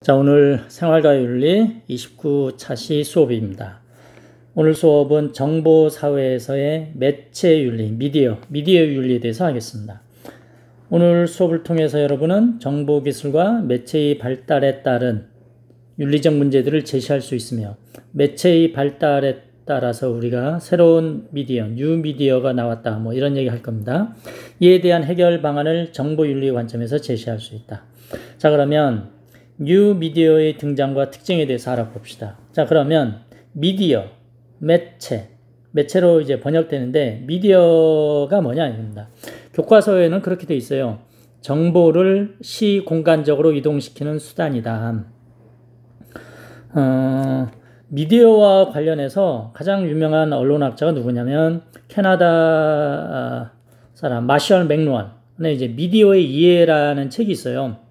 자, 오늘 생활과 윤리 29차시 수업입니다. 오늘 수업은 정보사회에서의 매체윤리, 미디어 윤리에 대해서 하겠습니다. 오늘 수업을 통해서 여러분은 정보기술과 매체의 발달에 따른 윤리적 문제들을 제시할 수 있으며, 매체의 발달에 따라서 우리가 새로운 미디어, 뉴미디어가 나왔다, 이런 얘기 할 겁니다. 이에 대한 해결 방안을 정보윤리 관점에서 제시할 수 있다. 자, 그러면 뉴미디어의 등장과 특징에 대해서 알아봅시다. 자, 그러면 미디어, 매체로 이제 번역되는데, 미디어가 뭐냐 입니다. 교과서에는 그렇게 돼 있어요. 정보를 시공간적으로 이동시키는 수단이다. 미디어와 관련해서 가장 유명한 언론학자가 누구냐면 캐나다 사람 마셜 맥루한의 이제 미디어의 이해라는 책이 있어요.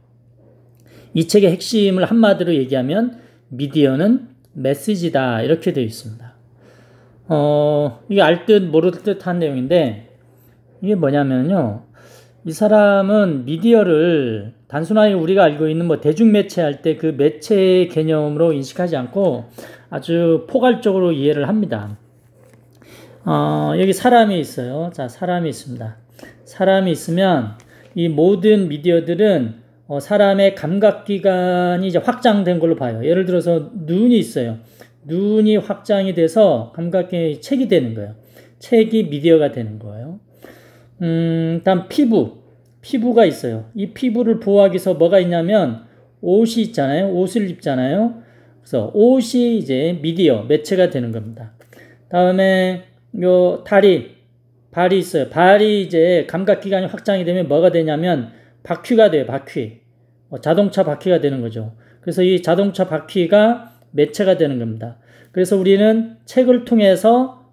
이 책의 핵심을 한마디로 얘기하면 미디어는 메시지다, 이렇게 되어 있습니다. 이게 알 듯 모를 듯한 내용인데, 이게 뭐냐면요, 이 사람은 미디어를 단순하게 우리가 알고 있는 대중매체 할 때 그 매체의 개념으로 인식하지 않고 아주 포괄적으로 이해를 합니다. 여기 사람이 있어요. 자, 사람이 있습니다. 사람이 있으면 이 모든 미디어들은 사람의 감각기관이 이제 확장된 걸로 봐요. 예를 들어서 눈이 있어요. 눈이 확장이 돼서 감각기관이 책이 되는 거예요. 책이 미디어가 되는 거예요. 다음 피부가 있어요. 이 피부를 보호하기 위해서 뭐가 있냐면 옷이 있잖아요. 옷을 입잖아요. 그래서 옷이 이제 미디어, 매체가 되는 겁니다. 다음에 요 발이 있어요. 발이 이제 감각기관이 확장이 되면 뭐가 되냐면 바퀴가 돼요. 바퀴. 자동차 바퀴가 되는 거죠. 그래서 이 자동차 바퀴가 매체가 되는 겁니다. 그래서 우리는 책을 통해서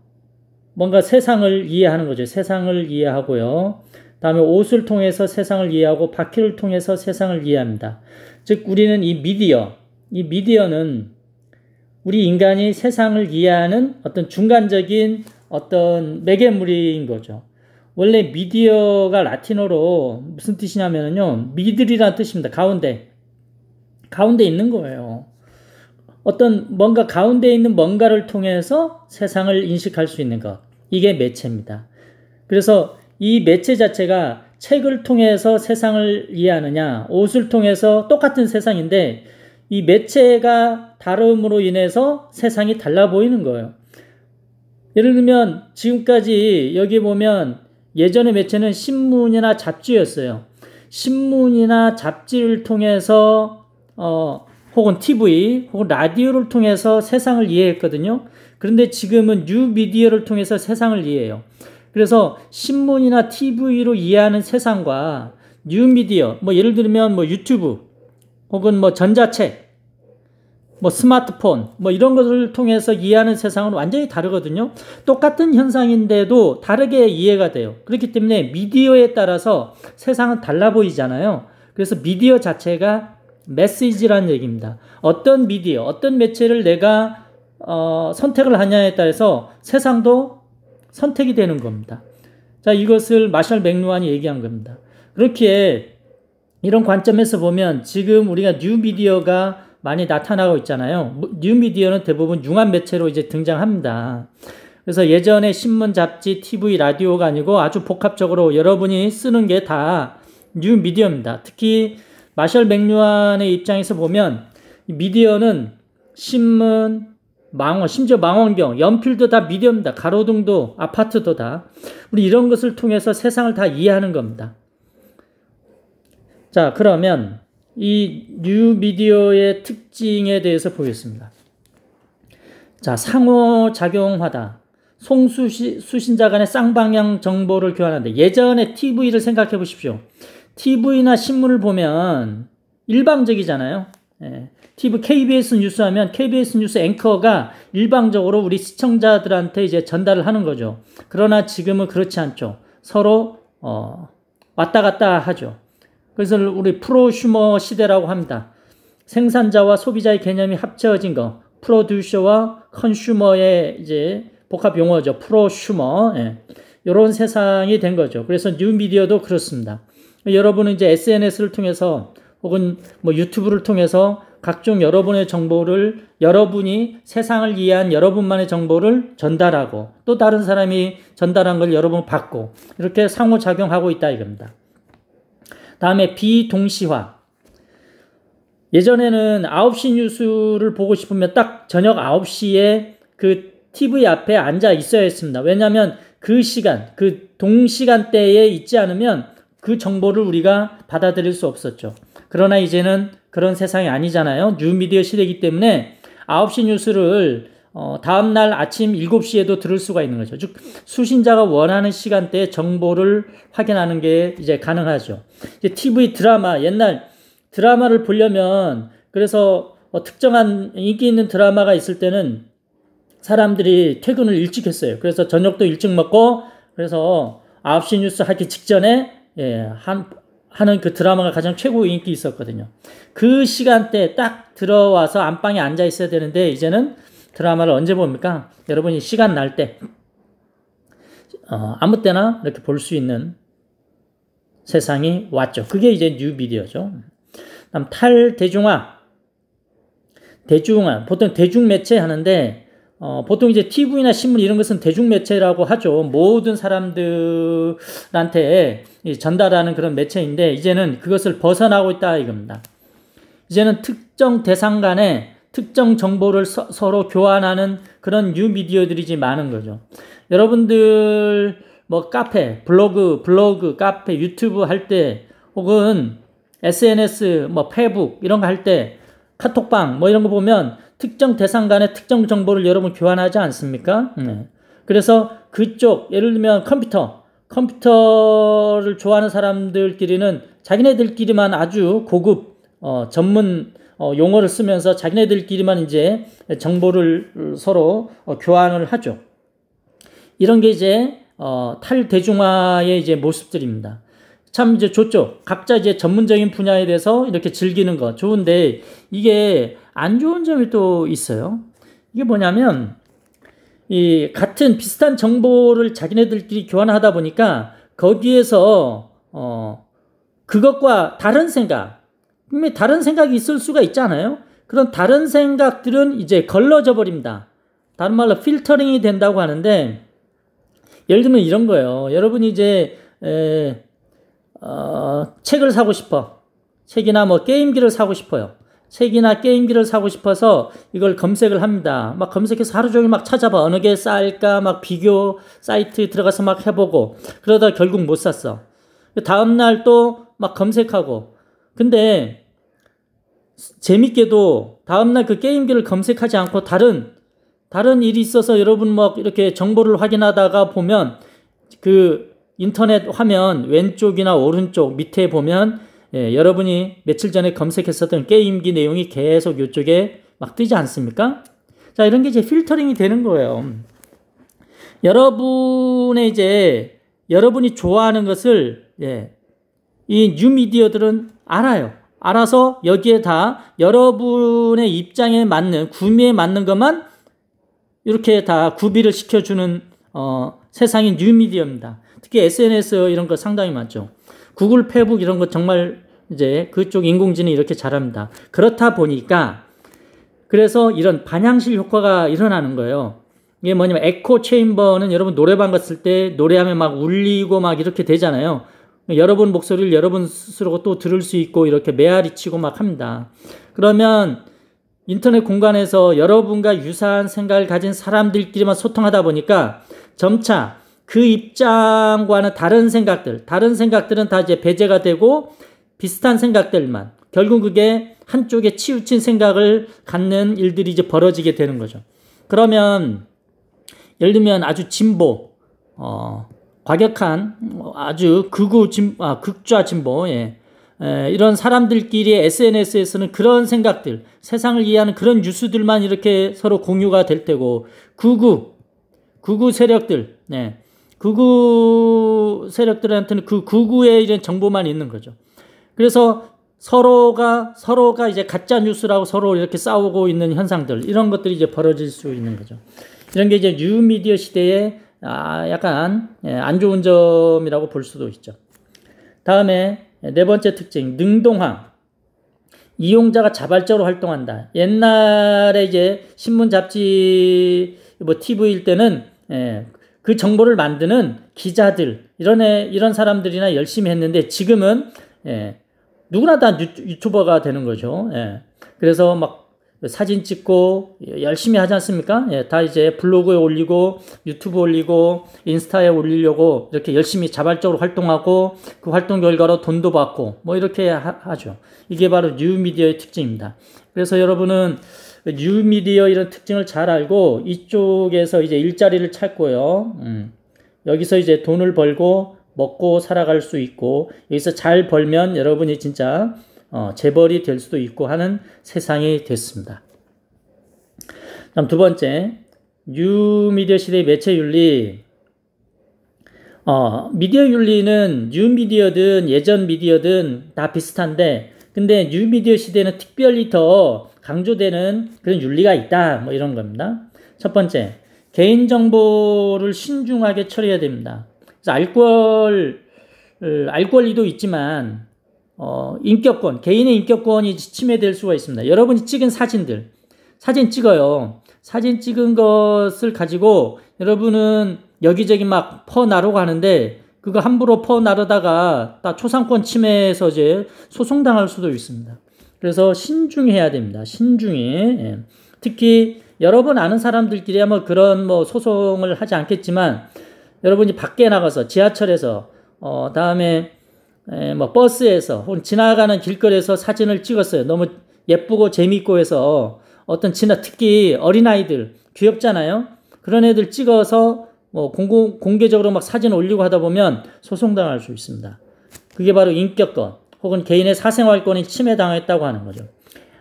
뭔가 세상을 이해하는 거죠. 세상을 이해하고요. 다음에 옷을 통해서 세상을 이해하고 바퀴를 통해서 세상을 이해합니다. 즉 우리는 이 미디어는 우리 인간이 세상을 이해하는 어떤 중간적인 어떤 매개물인 거죠. 원래 미디어가 라틴어로 무슨 뜻이냐면요, 미들이라는 뜻입니다. 가운데 있는 거예요. 어떤 뭔가 가운데 있는 뭔가를 통해서 세상을 인식할 수 있는 것, 이게 매체입니다. 그래서 이 매체 자체가 책을 통해서 세상을 이해하느냐, 옷을 통해서 똑같은 세상인데 이 매체가 다름으로 인해서 세상이 달라 보이는 거예요. 예를 들면 지금까지 여기 보면 예전의 매체는 신문이나 잡지였어요. 신문이나 잡지를 통해서 혹은 TV 혹은 라디오를 통해서 세상을 이해했거든요. 그런데 지금은 뉴미디어를 통해서 세상을 이해해요. 그래서 신문이나 TV로 이해하는 세상과 뉴미디어, 예를 들면 유튜브 혹은 전자책, 스마트폰, 이런 것을 통해서 이해하는 세상은 완전히 다르거든요. 똑같은 현상인데도 다르게 이해가 돼요. 그렇기 때문에 미디어에 따라서 세상은 달라 보이잖아요. 그래서 미디어 자체가 메시지라는 얘기입니다. 어떤 미디어, 어떤 매체를 내가 선택을 하냐에 따라서 세상도 선택이 되는 겁니다. 자, 이것을 마셜 맥루한이 얘기한 겁니다. 그렇게 이런 관점에서 보면 지금 우리가 뉴미디어가 많이 나타나고 있잖아요. 뉴미디어는 대부분 융합 매체로 이제 등장합니다. 그래서 예전에 신문, 잡지, TV, 라디오가 아니고 아주 복합적으로 여러분이 쓰는 게 다 뉴미디어입니다. 특히 마셜 맥루한의 입장에서 보면 미디어는 신문, 심지어 망원경, 연필도 다 미디어입니다. 가로등도, 아파트도 다. 우리 이런 것을 통해서 세상을 다 이해하는 겁니다. 자, 그러면 이 뉴미디어의 특징에 대해서 보겠습니다. 자, 상호작용하다. 송수신자 간의 쌍방향 정보를 교환한다. 예전에 TV를 생각해 보십시오. TV나 신문을 보면 일방적이잖아요. TV, KBS 뉴스 하면 KBS 뉴스 앵커가 일방적으로 우리 시청자들한테 이제 전달을 하는 거죠. 그러나 지금은 그렇지 않죠. 서로 왔다 갔다 하죠. 그래서 우리 프로슈머 시대라고 합니다. 생산자와 소비자의 개념이 합쳐진 거, 프로듀서와 컨슈머의 이제 복합 용어죠. 프로슈머. 이런 세상이 된 거죠. 그래서 뉴미디어도 그렇습니다. 여러분은 이제 SNS를 통해서 혹은 유튜브를 통해서 각종 여러분의 정보를 여러분이 세상을 이해한 여러분만의 정보를 전달하고 또 다른 사람이 전달한 걸 여러분 받고 이렇게 상호작용하고 있다 이겁니다. 다음에 비동시화. 예전에는 9시 뉴스를 보고 싶으면 딱 저녁 9시에 그 TV 앞에 앉아 있어야 했습니다. 왜냐하면 그 시간, 그 동시간대에 있지 않으면 그 정보를 우리가 받아들일 수 없었죠. 그러나 이제는 그런 세상이 아니잖아요. 뉴미디어 시대이기 때문에 9시 뉴스를 다음날 아침 7시에도 들을 수가 있는 거죠. 즉 수신자가 원하는 시간대에 정보를 확인하는 게 이제 가능하죠. 이제 TV 드라마, 옛날 드라마를 보려면 그래서 특정한 인기 있는 드라마가 있을 때는 사람들이 퇴근을 일찍 했어요. 그래서 저녁도 일찍 먹고 그래서 9시 뉴스 하기 직전에 하는 그 드라마가 가장 최고 인기 있었거든요. 그 시간대에 딱 들어와서 안방에 앉아 있어야 되는데 이제는 드라마를 언제 봅니까? 여러분이 시간 날 때 아무 때나 이렇게 볼 수 있는 세상이 왔죠. 그게 이제 뉴미디어죠. 다음 탈대중화. 대중화. 보통 대중매체 하는데 보통 이제 TV나 신문 이런 것은 대중매체라고 하죠. 모든 사람들한테 전달하는 그런 매체인데 이제는 그것을 벗어나고 있다 이겁니다. 이제는 특정 대상 간에 특정 정보를 서로 교환하는 그런 뉴미디어들이 이제 많은 거죠. 여러분들 뭐 카페, 블로그, 카페, 유튜브 할 때 혹은 SNS, 뭐 페북 이런 거 할 때 카톡방 뭐 이런 거 보면 특정 대상 간의 특정 정보를 여러분 교환하지 않습니까? 그래서 그쪽 예를 들면 컴퓨터를 좋아하는 사람들끼리는 자기네들끼리만 아주 고급 전문 용어를 쓰면서 자기네들끼리만 이제 정보를 서로 교환을 하죠. 이런 게 이제 탈대중화의 이제 모습들입니다. 참 이제 좋죠. 각자 이제 전문적인 분야에 대해서 이렇게 즐기는 거 좋은데 이게 안 좋은 점이 또 있어요. 이게 뭐냐면 이 같은 비슷한 정보를 자기네들끼리 교환하다 보니까 거기에서 그것과 다른 생각, 다른 생각이 있을 수가 있잖아요. 그런 다른 생각들은 이제 걸러져 버립니다. 다른 말로 필터링이 된다고 하는데 예를 들면 이런 거예요. 여러분이 이제 책을 사고 싶어. 책이나 뭐 게임기를 사고 싶어요. 책이나 게임기를 사고 싶어서 이걸 검색을 합니다. 막 검색해서 하루 종일 막 찾아봐. 어느 게 쌀까 막 비교 사이트에 들어가서 막 해보고 그러다 결국 못 샀어. 다음날 또 막 검색하고 근데 재밌게도 다음날 그 게임기를 검색하지 않고 다른 일이 있어서 여러분 뭐 이렇게 정보를 확인하다가 보면 그 인터넷 화면 왼쪽이나 오른쪽 밑에 보면 여러분이 며칠 전에 검색했었던 게임기 내용이 계속 이쪽에 막 뜨지 않습니까? 자, 이런 게 이제 필터링이 되는 거예요. 여러분의 이제 여러분이 좋아하는 것을 이 뉴미디어들은 알아요. 알아서 여기에 다 여러분의 입장에 맞는 구미에 맞는 것만 이렇게 다 구비를 시켜주는 세상이 뉴미디어입니다. 특히 SNS 이런 거 상당히 많죠. 구글, 페북 이런 거 정말 이제 그쪽 인공지능이 이렇게 잘합니다. 그렇다 보니까 그래서 이런 반향실 효과가 일어나는 거예요. 이게 뭐냐면 에코 체인버는 여러분 노래방 갔을 때 노래하면 막 울리고 막 이렇게 되잖아요. 여러분 목소리를 여러분 스스로 또 들을 수 있고 이렇게 메아리 치고 막 합니다. 그러면 인터넷 공간에서 여러분과 유사한 생각을 가진 사람들끼리만 소통하다 보니까 점차 그 입장과는 다른 생각들은 다 이제 배제가 되고 비슷한 생각들만 결국 그게 한쪽에 치우친 생각을 갖는 일들이 이제 벌어지게 되는 거죠. 그러면 예를 들면 아주 진보, 과격한 아주 극좌 진보, 이런 사람들끼리 SNS에서는 그런 생각들, 세상을 이해하는 그런 뉴스들만 이렇게 서로 공유가 될 테고 극우 세력들, 극우 세력들한테는 그 극우의 이런 정보만 있는 거죠. 그래서 서로가 이제 가짜 뉴스라고 서로 이렇게 싸우고 있는 현상들, 이런 것들이 이제 벌어질 수 있는 거죠. 이런 게 이제 뉴미디어 시대의 약간 안 좋은 점이라고 볼 수도 있죠. 다음에 네 번째 특징, 능동화. 이용자가 자발적으로 활동한다. 옛날에 이제 신문, 잡지, 뭐 TV일 때는 그 정보를 만드는 기자들 이런 사람들이나 열심히 했는데 지금은 누구나 다 유튜버가 되는 거죠. 그래서 막 사진 찍고 열심히 하지 않습니까? 다 이제 블로그에 올리고 유튜브 올리고 인스타에 올리려고 이렇게 열심히 자발적으로 활동하고 그 활동 결과로 돈도 받고 뭐 이렇게 하죠. 이게 바로 뉴미디어의 특징입니다. 그래서 여러분은 뉴미디어 이런 특징을 잘 알고 이쪽에서 이제 일자리를 찾고요. 여기서 이제 돈을 벌고 먹고 살아갈 수 있고 여기서 잘 벌면 여러분이 진짜 재벌이 될 수도 있고 하는 세상이 됐습니다. 다음 두 번째, 뉴미디어 시대의 매체 윤리. 미디어 윤리는 뉴미디어든 예전 미디어든 다 비슷한데, 근데 뉴미디어 시대는 특별히 더 강조되는 그런 윤리가 있다. 뭐 이런 겁니다. 첫 번째, 개인정보를 신중하게 처리해야 됩니다. 그래서 알 권리도 있지만, 인격권, 개인의 인격권이 침해될 수가 있습니다. 여러분이 찍은 사진 찍어요. 사진 찍은 것을 가지고 여러분은 여기저기 막 퍼나르고 하는데 그거 함부로 퍼나르다가 딱 초상권 침해해서 이제 소송당할 수도 있습니다. 그래서 신중해야 됩니다. 신중히. 특히 여러분 아는 사람들끼리야 뭐 그런 뭐 소송을 하지 않겠지만 여러분이 밖에 나가서 지하철에서 다음에 뭐 버스에서 혹은 지나가는 길거리에서 사진을 찍었어요. 너무 예쁘고 재밌고 해서 어떤 특히 어린아이들 귀엽잖아요. 그런 애들 찍어서 뭐 공개적으로 막 사진 올리고 하다 보면 소송당할 수 있습니다. 그게 바로 인격권 혹은 개인의 사생활권이 침해당했다고 하는 거죠.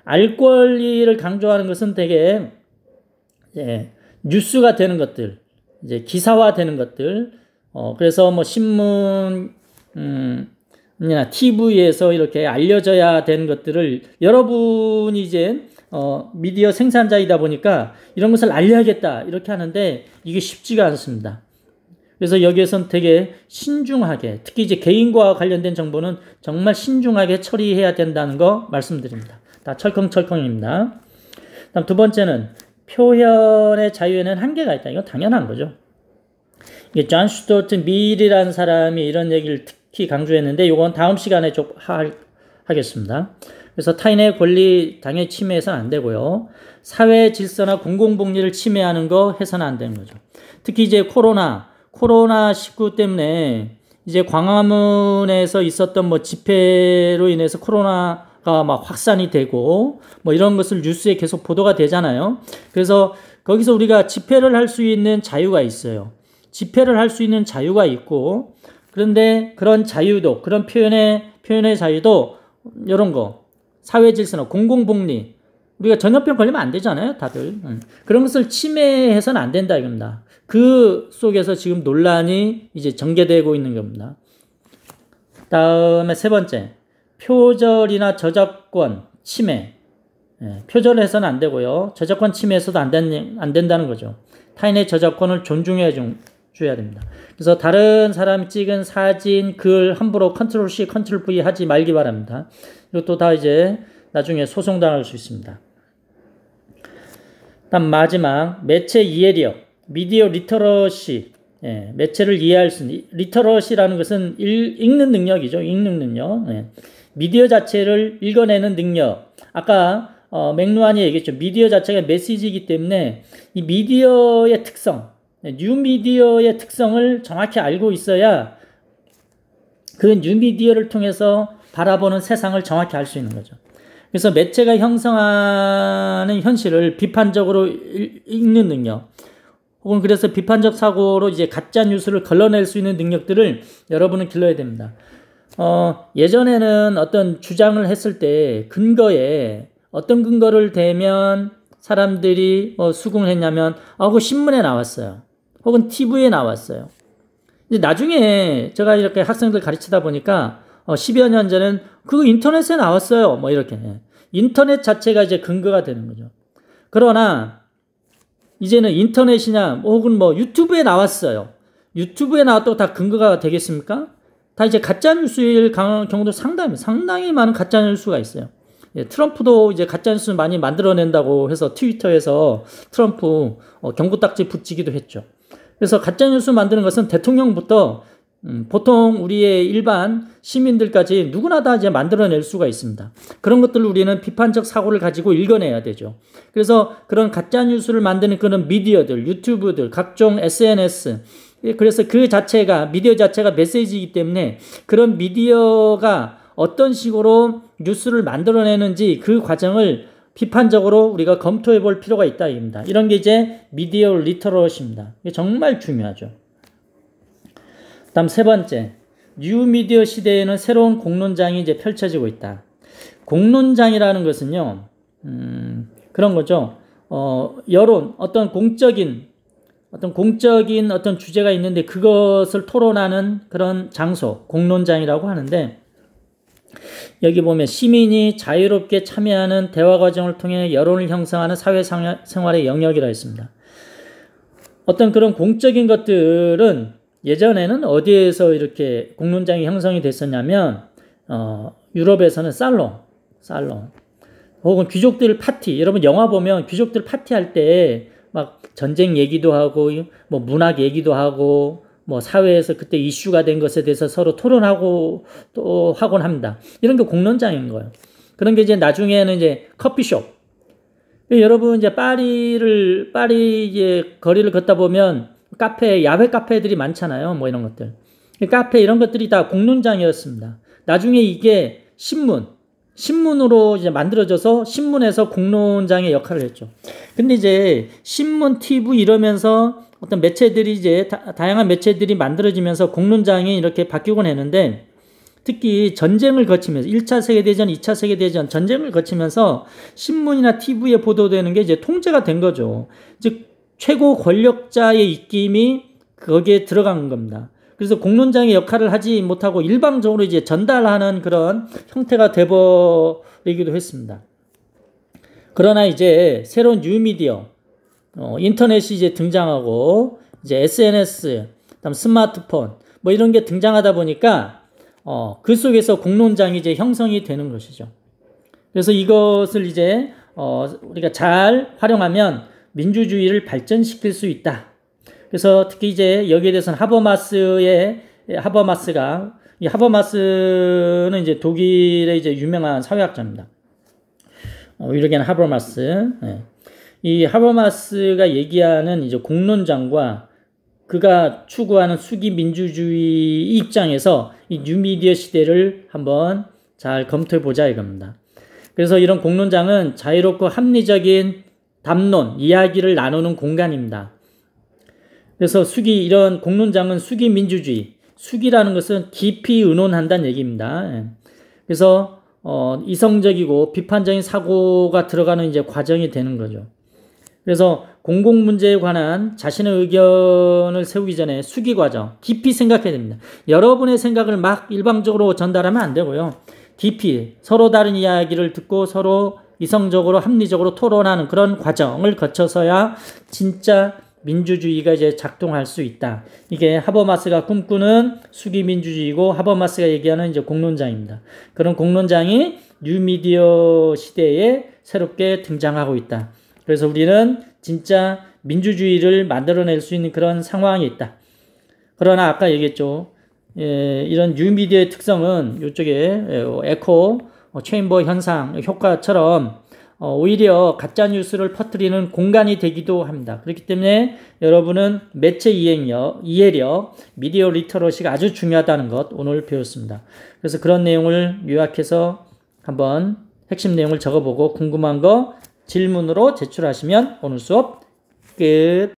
알 권리를 강조하는 것은 되게 뉴스가 되는 것들, 이제 기사화되는 것들. 그래서 뭐 신문 TV에서 이렇게 알려져야 되는 것들을 여러분이 이제 미디어 생산자이다 보니까 이런 것을 알려야겠다 이렇게 하는데 이게 쉽지가 않습니다. 그래서 여기에선 되게 신중하게 특히 이제 개인과 관련된 정보는 정말 신중하게 처리해야 된다는 거 말씀드립니다. 다 철컹철컹입니다. 다음 두 번째는 표현의 자유에는 한계가 있다. 이건 당연한 거죠. 이게 존 스튜어트 밀이라는 사람이 이런 얘기를 특히 강조했는데 이건 다음 시간에 좀 하겠습니다. 그래서 타인의 권리 당연히 침해해서는 안 되고요. 사회 질서나 공공복리를 침해하는 거 해서는 안 되는 거죠. 특히 이제 코로나19 때문에 이제 광화문에서 있었던 뭐 집회로 인해서 코로나가 막 확산이 되고 뭐 이런 것을 뉴스에 계속 보도가 되잖아요. 그래서 거기서 우리가 집회를 할 수 있는 자유가 있어요. 집회를 할 수 있는 자유가 있고 그런데 그런 자유도 그런 표현의 자유도 이런 거 사회 질서나 공공복리 우리가 전염병 걸리면 안 되잖아요, 다들. 그런 것을 침해해서는 안 된다 이겁니다. 그 속에서 지금 논란이 이제 전개되고 있는 겁니다. 다음에 세 번째, 표절이나 저작권 침해. 표절을 해서는 안 되고요. 저작권 침해해서도 안 된다는 거죠. 타인의 저작권을 존중해 줘야 됩니다. 그래서 다른 사람이 찍은 사진, 글 함부로 컨트롤 C, 컨트롤 V 하지 말기 바랍니다. 이것도 다 이제 나중에 소송당할 수 있습니다. 다음 마지막 매체 이해력, 미디어 리터러시. 매체를 이해할 수 있는 리터러시라는 것은 읽는 능력이죠. 읽는 능력. 미디어 자체를 읽어내는 능력. 아까 맥루안이 얘기했죠. 미디어 자체가 메시지이기 때문에 이 미디어의 특성, 뉴미디어의 특성을 정확히 알고 있어야 그 뉴미디어를 통해서 바라보는 세상을 정확히 알 수 있는 거죠. 그래서 매체가 형성하는 현실을 비판적으로 읽는 능력, 혹은 그래서 비판적 사고로 이제 가짜 뉴스를 걸러낼 수 있는 능력들을 여러분은 길러야 됩니다. 예전에는 어떤 주장을 했을 때 근거에 어떤 근거를 대면 사람들이 수긍을 했냐면 그거 신문에 나왔어요. 혹은 TV에 나왔어요. 이제 나중에 제가 이렇게 학생들 가르치다 보니까 10여 년 전엔 그거 인터넷에 나왔어요. 뭐 이렇게. 인터넷 자체가 이제 근거가 되는 거죠. 그러나 이제는 인터넷이냐 혹은 뭐 유튜브에 나왔어요. 유튜브에 나왔다고 다 근거가 되겠습니까? 다 이제 가짜뉴스일 경우도 상당히 많은 가짜뉴스가 있어요. 예, 트럼프도 이제 가짜뉴스 많이 만들어낸다고 해서 트위터에서 트럼프 경고딱지 붙이기도 했죠. 그래서 가짜뉴스 만드는 것은 대통령부터 보통 우리의 일반 시민들까지 누구나 다 이제 만들어낼 수가 있습니다. 그런 것들을 우리는 비판적 사고를 가지고 읽어내야 되죠. 그래서 그런 가짜뉴스를 만드는 그런 미디어들, 유튜브들, 각종 SNS, 그래서 그 자체가, 미디어 자체가 메시지이기 때문에 그런 미디어가 어떤 식으로 뉴스를 만들어내는지 그 과정을 비판적으로 우리가 검토해 볼 필요가 있다, 입니다. 이런 게 이제 미디어 리터러시입니다. 이게 정말 중요하죠. 다음 세 번째, 뉴미디어 시대에는 새로운 공론장이 이제 펼쳐지고 있다. 공론장이라는 것은요, 그런 거죠. 여론, 어떤 공적인 어떤 주제가 있는데 그것을 토론하는 그런 장소, 공론장이라고 하는데, 여기 보면 시민이 자유롭게 참여하는 대화 과정을 통해 여론을 형성하는 사회생활의 영역이라 했습니다. 어떤 그런 공적인 것들은 예전에는 어디에서 이렇게 공론장이 형성이 됐었냐면 유럽에서는 살롱 혹은 귀족들 파티, 여러분 영화 보면 귀족들 파티할 때 막 전쟁 얘기도 하고 뭐 문학 얘기도 하고 뭐 사회에서 그때 이슈가 된 것에 대해서 서로 토론하고 또 하곤 합니다. 이런 게 공론장인 거예요. 그런 게 이제 나중에는 이제 커피숍. 여러분 이제 파리 이제 거리를 걷다 보면 카페, 야외 카페들이 많잖아요. 뭐 이런 것들. 카페 이런 것들이 다 공론장이었습니다. 나중에 이게 신문으로 이제 만들어져서 신문에서 공론장의 역할을 했죠. 근데 이제 신문, TV 이러면서 어떤 매체들이 이제 다양한 매체들이 만들어지면서 공론장이 이렇게 바뀌곤 했는데, 특히 전쟁을 거치면서 1차 세계대전, 2차 세계대전 전쟁을 거치면서 신문이나 TV에 보도되는 게 이제 통제가 된 거죠. 즉 최고 권력자의 입김이 거기에 들어간 겁니다. 그래서 공론장의 역할을 하지 못하고 일방적으로 이제 전달하는 그런 형태가 돼버리기도 했습니다. 그러나 이제 새로운 뉴미디어, 인터넷이 이제 등장하고 이제 SNS, 그다음 스마트폰 뭐 이런 게 등장하다 보니까 그 속에서 공론장이 이제 형성이 되는 것이죠. 그래서 이것을 이제 우리가 잘 활용하면 민주주의를 발전시킬 수 있다. 그래서 특히 이제 여기에 대해서는 하버마스는 이제 독일의 이제 유명한 사회학자입니다. 위르겐 하버마스. 네. 이 하버마스가 얘기하는 이제 공론장과 그가 추구하는 수기 민주주의 입장에서 이 뉴미디어 시대를 한번 잘 검토해 보자 이겁니다. 그래서 이런 공론장은 자유롭고 합리적인 담론, 이야기를 나누는 공간입니다. 그래서 이런 공론장은 수기 민주주의, 수기라는 것은 깊이 의논한다는 얘기입니다. 그래서 이성적이고 비판적인 사고가 들어가는 이제 과정이 되는 거죠. 그래서 공공 문제에 관한 자신의 의견을 세우기 전에 수기 과정, 깊이 생각해야 됩니다. 여러분의 생각을 막 일방적으로 전달하면 안 되고요. 깊이 서로 다른 이야기를 듣고 서로 이성적으로 합리적으로 토론하는 그런 과정을 거쳐서야 진짜 민주주의가 이제 작동할 수 있다. 이게 하버마스가 꿈꾸는 수기 민주주의고 하버마스가 얘기하는 이제 공론장입니다. 그런 공론장이 뉴미디어 시대에 새롭게 등장하고 있다. 그래서 우리는 진짜 민주주의를 만들어낼 수 있는 그런 상황이 있다. 그러나 아까 얘기했죠. 이런 뉴미디어의 특성은 이쪽에 에코 체인버 현상 효과처럼 오히려 가짜뉴스를 퍼뜨리는 공간이 되기도 합니다. 그렇기 때문에 여러분은 매체 이해력, 미디어 리터러시가 아주 중요하다는 것 오늘 배웠습니다. 그래서 그런 내용을 요약해서 한번 핵심 내용을 적어보고 궁금한 거 질문으로 제출하시면 오늘 수업 끝.